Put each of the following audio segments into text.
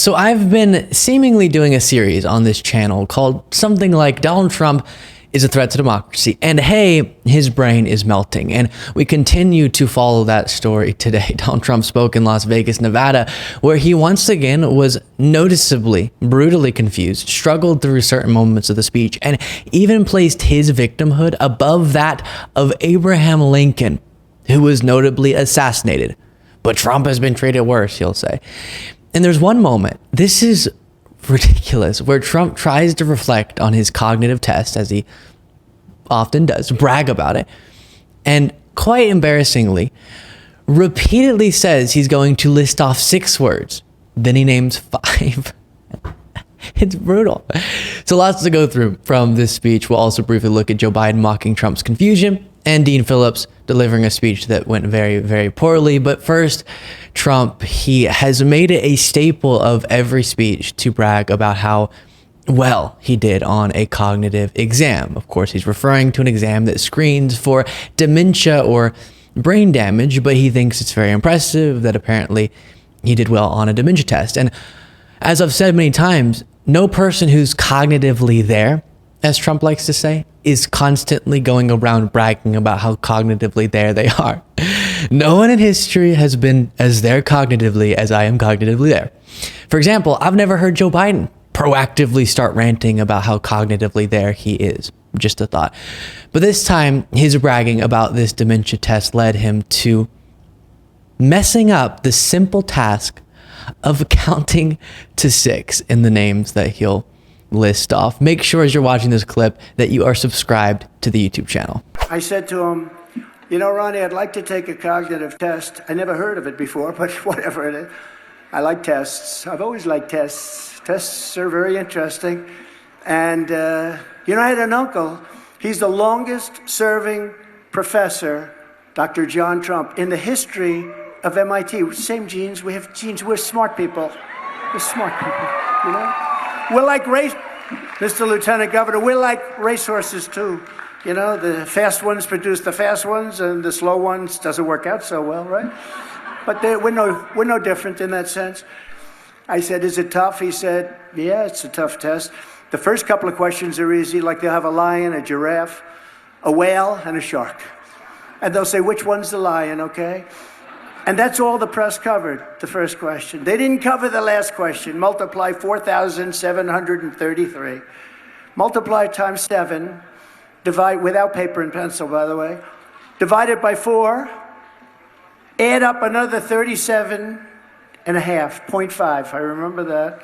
So I've been seemingly doing a series on this channel called something like Donald Trump is a threat to democracy, and hey, his brain is melting. And we continue to follow that story today. Donald Trump spoke in Las Vegas, Nevada, where he once again was noticeably, brutally confused, struggled through certain moments of the speech, and even placed his victimhood above that of Abraham Lincoln, who was notably assassinated. But Trump has been treated worse, he'll say. And there's one moment, this is ridiculous, where Trump tries to reflect on his cognitive test, as he often does, brag about it, and quite embarrassingly, repeatedly says he's going to list off 6 words. Then he names 5. It's brutal. So lots to go through from this speech. We'll also briefly look at Joe Biden mocking Trump's confusion and Dean Phillips delivering a speech that went very, very poorly. But first, Trump, he has made it a staple of every speech to brag about how well he did on a cognitive exam. Of course, he's referring to an exam that screens for dementia or brain damage, but he thinks it's very impressive that apparently he did well on a dementia test. And as I've said many times, no person who's cognitively there, as Trump likes to say, is constantly going around bragging about how cognitively there they are. No one in history has been as there cognitively as I am cognitively there. For example, I've never heard Joe Biden proactively start ranting about how cognitively there he is. Just a thought. But this time, his bragging about this dementia test led him to messing up the simple task of counting to 6 in the names that he'll list off. Make sure as you're watching this clip that you are subscribed to the YouTube channel. I said to him, you know, Ronnie, I'd like to take a cognitive test. I never heard of it before, but whatever it is. I like tests. I've always liked tests. Tests are very interesting. And, you know, I had an uncle. He's the longest serving professor, Dr. John Trump, in the history of MIT. Same genes. We have genes. We're smart people. We're smart people, you know? We're like Mr. Lieutenant Governor, we're like racehorses too. You know, the fast ones produce the fast ones and the slow ones doesn't work out so well, right? But we're no different in that sense. I said, is it tough? He said, yeah, it's a tough test. The first couple of questions are easy, like they'll have a lion, a giraffe, a whale, and a shark. And they'll say, which one's the lion, okay? And that's all the press covered, the first question. They didn't cover the last question. Multiply 4,733. Multiply times 7. Divide, without paper and pencil, by the way. Divide it by 4. Add up another 37 and a half, 0.5. I remember that.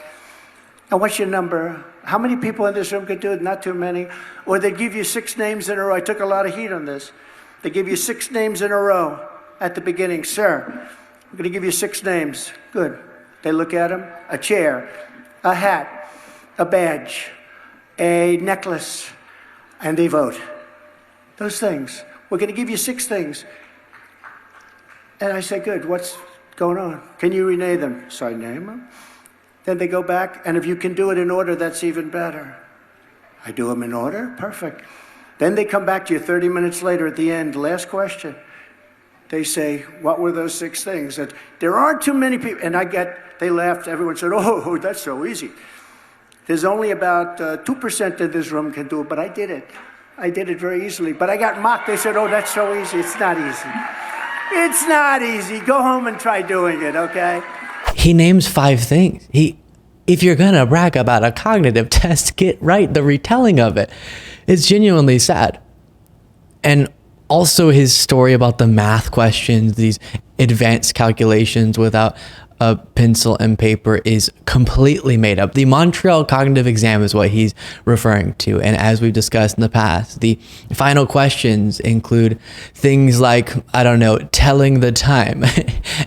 And what's your number? How many people in this room could do it? Not too many. Or they give you 6 names in a row. I took a lot of heat on this. They give you 6 names in a row. At the beginning, sir, I'm going to give you 6 names. Good. They look at them. A chair, a hat, a badge, a necklace, and they vote. Those things. We're going to give you 6 things. And I say, good, what's going on? Can you rename them? So I name them. Then they go back, and if you can do it in order, that's even better. I do them in order? Perfect. Then they come back to you 30 minutes later at the end, last question. They say, what were those 6 things? That there aren't too many people. And they laughed. Everyone said, oh, that's so easy. There's only about 2% of this room can do it, but I did it. I did it very easily. But I got mocked. They said, oh, that's so easy. It's not easy. It's not easy. Go home and try doing it, okay? He names 5 things. If you're going to brag about a cognitive test, get right the retelling of it. It's genuinely sad. And also his story about the math questions, these advanced calculations without a pencil and paper, is completely made up. The Montreal cognitive exam is what he's referring to. And as we've discussed in the past, the final questions include things like, I don't know, telling the time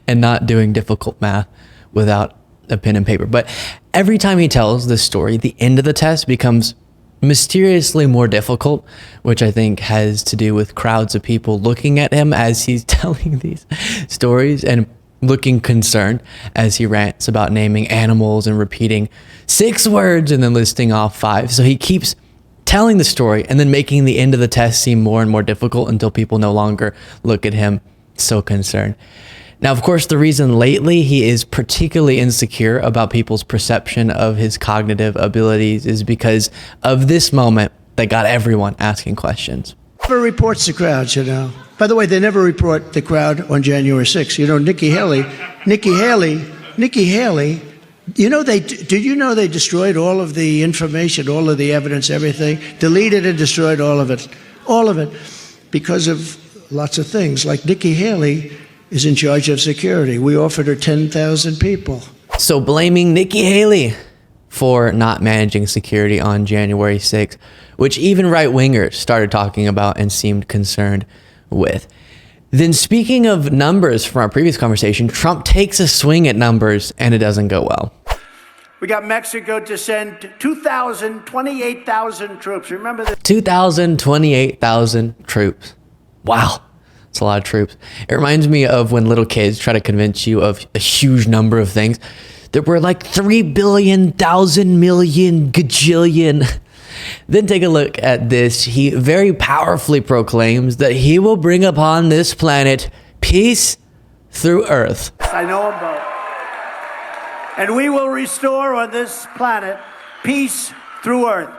and not doing difficult math without a pen and paper. But every time he tells this story, the end of the test becomes mysteriously more difficult, which I think has to do with crowds of people looking at him as he's telling these stories and looking concerned as he rants about naming animals and repeating 6 words and then listing off 5. So he keeps telling the story and then making the end of the test seem more and more difficult until people no longer look at him so concerned. Now, of course, the reason lately he is particularly insecure about people's perception of his cognitive abilities is because of this moment that got everyone asking questions. Never reports the crowds, you know. By the way, they never report the crowd on January 6th. You know, Nikki Haley, you know, did you know they destroyed all of the information, all of the evidence, everything? Deleted and destroyed all of it, because of lots of things. Like Nikki Haley is in charge of security. We offered her 10,000 people. So blaming Nikki Haley for not managing security on January 6th, which even right-wingers started talking about and seemed concerned with. Then speaking of numbers from our previous conversation, Trump takes a swing at numbers and it doesn't go well. We got Mexico to send 28,000 troops. Remember this? 28,000 troops. Wow. That's a lot of troops. It reminds me of when little kids try to convince you of a huge number of things. There were like 3 billion, 1,000 million, gajillion. Then take a look at this. He very powerfully proclaims that he will bring upon this planet peace through earth. I know them both. And we will restore on this planet peace through earth.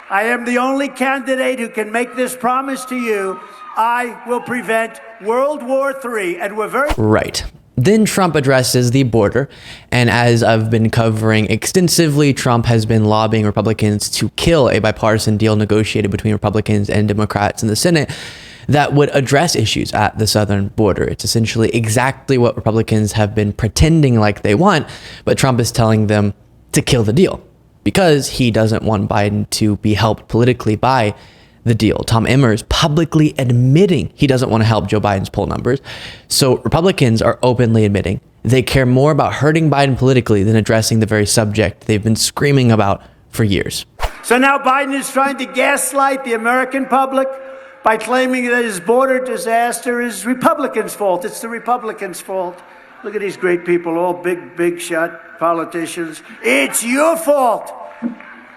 I am the only candidate who can make this promise to you. I will prevent World War III, and we're very... Right. Then Trump addresses the border, and as I've been covering extensively, Trump has been lobbying Republicans to kill a bipartisan deal negotiated between Republicans and Democrats in the Senate that would address issues at the southern border. It's essentially exactly what Republicans have been pretending like they want, but Trump is telling them to kill the deal because he doesn't want Biden to be helped politically by the deal. Tom Emmer's publicly admitting he doesn't want to help Joe Biden's poll numbers. So Republicans are openly admitting they care more about hurting Biden politically than addressing the very subject they've been screaming about for years. So now Biden is trying to gaslight the American public by claiming that his border disaster is Republicans' fault. It's the Republicans' fault. Look at these great people, all big shot politicians. It's your fault.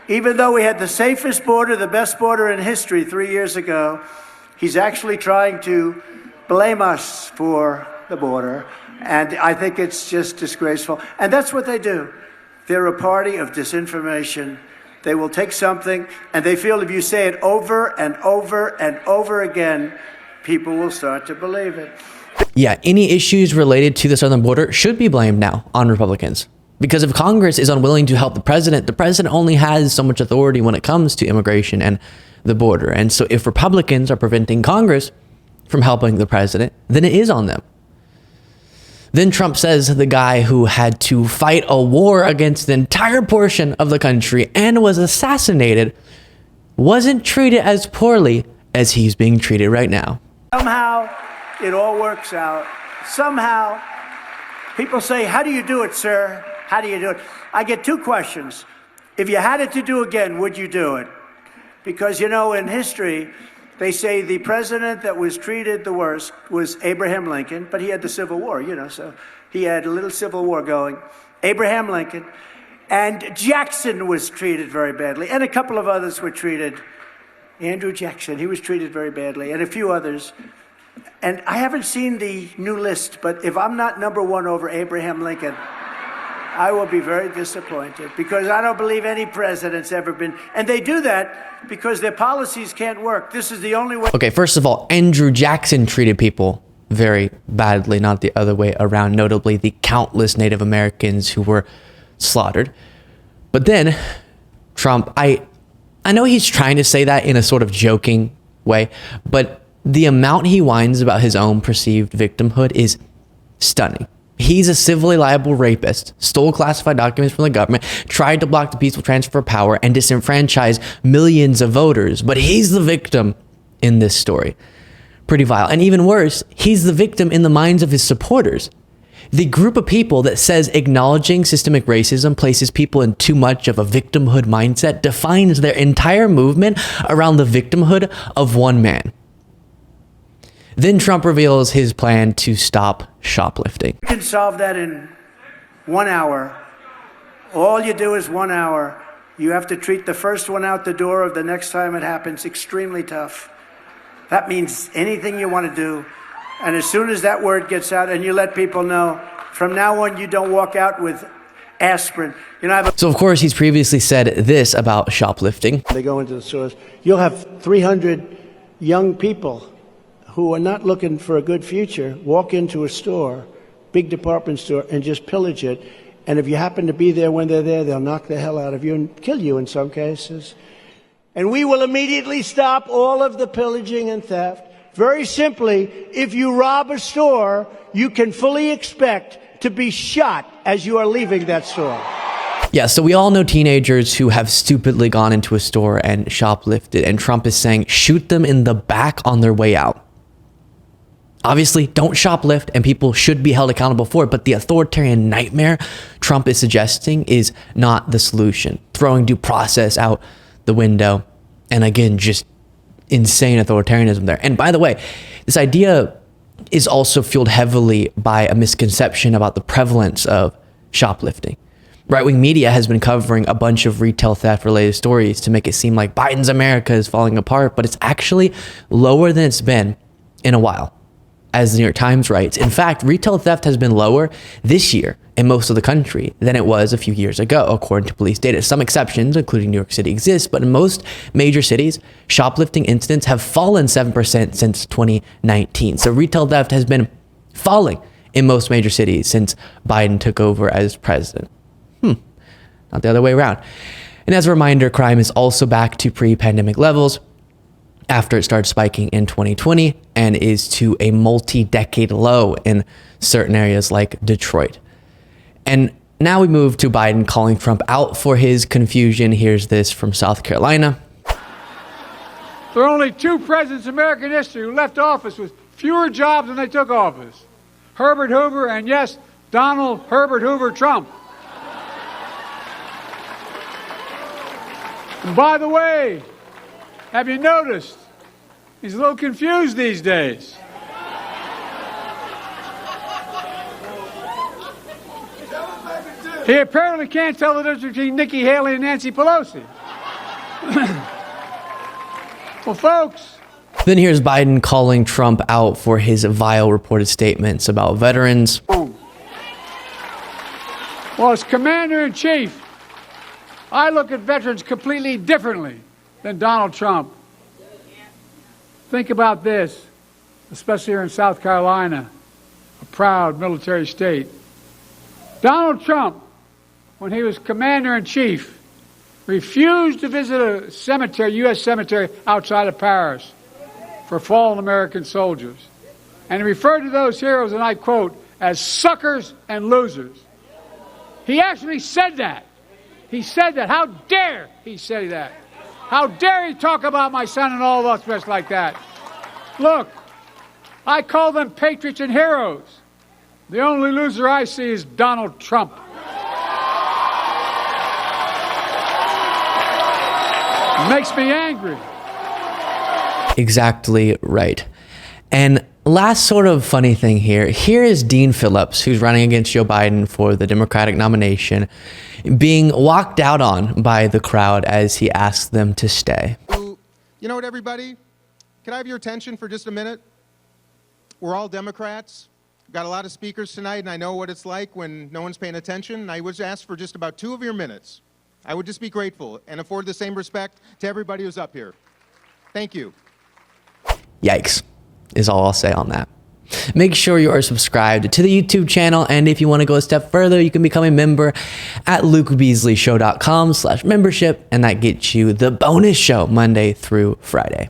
Even though we had the safest border, the best border in history 3 years ago, he's actually trying to blame us for the border. And I think it's just disgraceful. And that's what they do. They're a party of disinformation. They will take something, and they feel if you say it over and over and over again, people will start to believe it. Yeah, any issues related to the southern border should be blamed now on Republicans. Because if Congress is unwilling to help the president only has so much authority when it comes to immigration and the border. And so if Republicans are preventing Congress from helping the president, then it is on them. Then Trump says the guy who had to fight a war against the entire portion of the country and was assassinated wasn't treated as poorly as he's being treated right now. Somehow it all works out. Somehow people say, how do you do it, sir? How do you do it? I get two questions. If you had it to do again, would you do it? Because, you know, in history, they say the president that was treated the worst was Abraham Lincoln, but he had the Civil War, you know, so he had a little Civil War going. Abraham Lincoln. And Jackson was treated very badly, and a couple of others were treated. Andrew Jackson, he was treated very badly, and a few others. And I haven't seen the new list, but if I'm not number one over Abraham Lincoln, I will be very disappointed, because I don't believe any president's ever been. And they do that because their policies can't work. This is the only way. Okay, first of all, Andrew Jackson treated people very badly, not the other way around, notably the countless Native Americans who were slaughtered. But then Trump, I know he's trying to say that in a sort of joking way, but the amount he whines about his own perceived victimhood is stunning. He's a civilly liable rapist, stole classified documents from the government, tried to block the peaceful transfer of power, and disenfranchise millions of voters. But he's the victim in this story. Pretty vile. And even worse, he's the victim in the minds of his supporters. The group of people that says acknowledging systemic racism places people in too much of a victimhood mindset defines their entire movement around the victimhood of one man. Then Trump reveals his plan to stop shoplifting. You can solve that in 1 hour. All you do is 1 hour. You have to treat the first one out the door of the next time it happens extremely tough. That means anything you want to do, And as soon as that word gets out and you let people know, from now on, you don't walk out with aspirin. You know, So, of course, he's previously said this about shoplifting. they go into the stores. You'll have 300 young people who are not looking for a good future walk into a store, big department store, and just pillage it. And if you happen to be there when they're there, they'll knock the hell out of you and kill you in some cases. And we will immediately stop all of the pillaging and theft. Very simply, if you rob a store, you can fully expect to be shot as you are leaving that store. Yeah, so we all know teenagers who have stupidly gone into a store and shoplifted, and Trump is saying shoot them in the back on their way out. Obviously, don't shoplift, and people should be held accountable for it, but the authoritarian nightmare Trump is suggesting is not the solution. Throwing due process out the window, and again, just insane authoritarianism there. And by the way, this idea is also fueled heavily by a misconception about the prevalence of shoplifting. Right-wing media has been covering a bunch of retail theft-related stories to make it seem like Biden's America is falling apart, but it's actually lower than it's been in a while. As the New York Times writes, in fact, retail theft has been lower this year in most of the country than it was a few years ago, according to police data. Some exceptions, including New York City, exist, but in most major cities, shoplifting incidents have fallen 7% since 2019. So retail theft has been falling in most major cities since Biden took over as president. Not the other way around. And as a reminder, crime is also back to pre-pandemic levels after it started spiking in 2020 and is to a multi-decade low in certain areas like Detroit. And now we move to Biden calling Trump out for his confusion. Here's this from South Carolina. There are only two presidents in American history who left office with fewer jobs than they took office. Herbert Hoover and, yes, Donald Herbert Hoover Trump. And by the way, have you noticed he's a little confused these days? He apparently can't tell the difference between Nikki Haley and Nancy Pelosi. Well, folks. Then here's Biden calling Trump out for his vile reported statements about veterans. Well, as commander-in-chief, I look at veterans completely differently than Donald Trump. Think about this, especially here in South Carolina, a proud military state. Donald Trump, when he was commander-in-chief, refused to visit a cemetery, U.S. cemetery outside of Paris for fallen American soldiers. And he referred to those heroes, and I quote, as suckers and losers. He actually said that. He said that. How dare he say that? How dare he talk about my son and all of us like that? Look, I call them patriots and heroes. The only loser I see is Donald Trump. It makes me angry. Exactly right. And last sort of funny thing here is Dean Phillips, who's running against Joe Biden for the Democratic nomination, being walked out on by the crowd as he asks them to stay. You know what, everybody? Can I have your attention for just a minute? We're all Democrats. We've got a lot of speakers tonight, and I know what it's like when no one's paying attention. I would ask for just about 2 of your minutes. I would just be grateful and afford the same respect to everybody who's up here. Thank you. Yikes, is all I'll say on that. Make sure you are subscribed to the YouTube channel, and if you want to go a step further, you can become a member at lukebeasleyshow.com/membership, and that gets you the bonus show Monday through Friday.